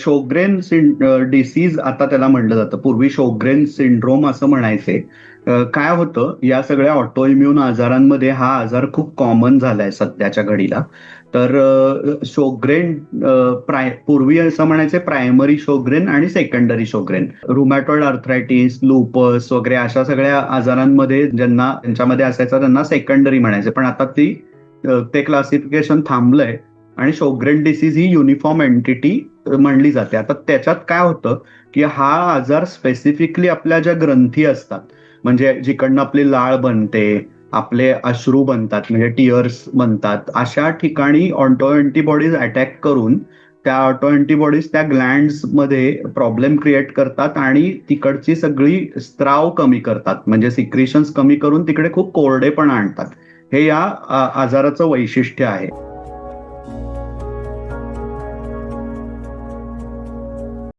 शोग्रेन disease आता त्याला म्हणलं जातं. पूर्वी शोग्रेन सिंड्रोम असं म्हणायचे. काय होतं, या सगळ्या ऑटो इम्युन आजारांमध्ये हा आजार खूप कॉमन झालाय सध्याच्या घडीला. तर शोग्रेन पूर्वी असं म्हणायचे प्रायमरी शोग्रेन आणि सेकंडरी शोग्रेन. रुमॅटॉइड आर्थरायटिस, लुपस वगैरे अशा सगळ्या आजारांमध्ये ज्यांना त्यांच्यामध्ये असायचं त्यांना सेकंडरी म्हणायचे. पण आता ते क्लासिफिकेशन थांबलंय आणि शोग्रेन डिसीज ही युनिफॉर्म एंटिटी म्हणली जाते. आता त्याच्यात काय होतं की हा आजार स्पेसिफिकली आपल्या ज्या ग्रंथी असतात, म्हणजे जिकडनं आपली लाळ बनते, आपले अश्रू बनतात म्हणजे टिअर्स बनतात, अशा ठिकाणी ऑटो अँटीबॉडीज अटॅक करून त्या ऑटो अँटीबॉडीज त्या ग्लँड्स मध्ये प्रॉब्लेम क्रिएट करतात आणि तिकडची सगळी स्त्राव कमी करतात, म्हणजे सिक्रिशन्स कमी करून तिकडे खूप कोरडेपणा आणतात. हे या आजाराचं वैशिष्ट्य आहे.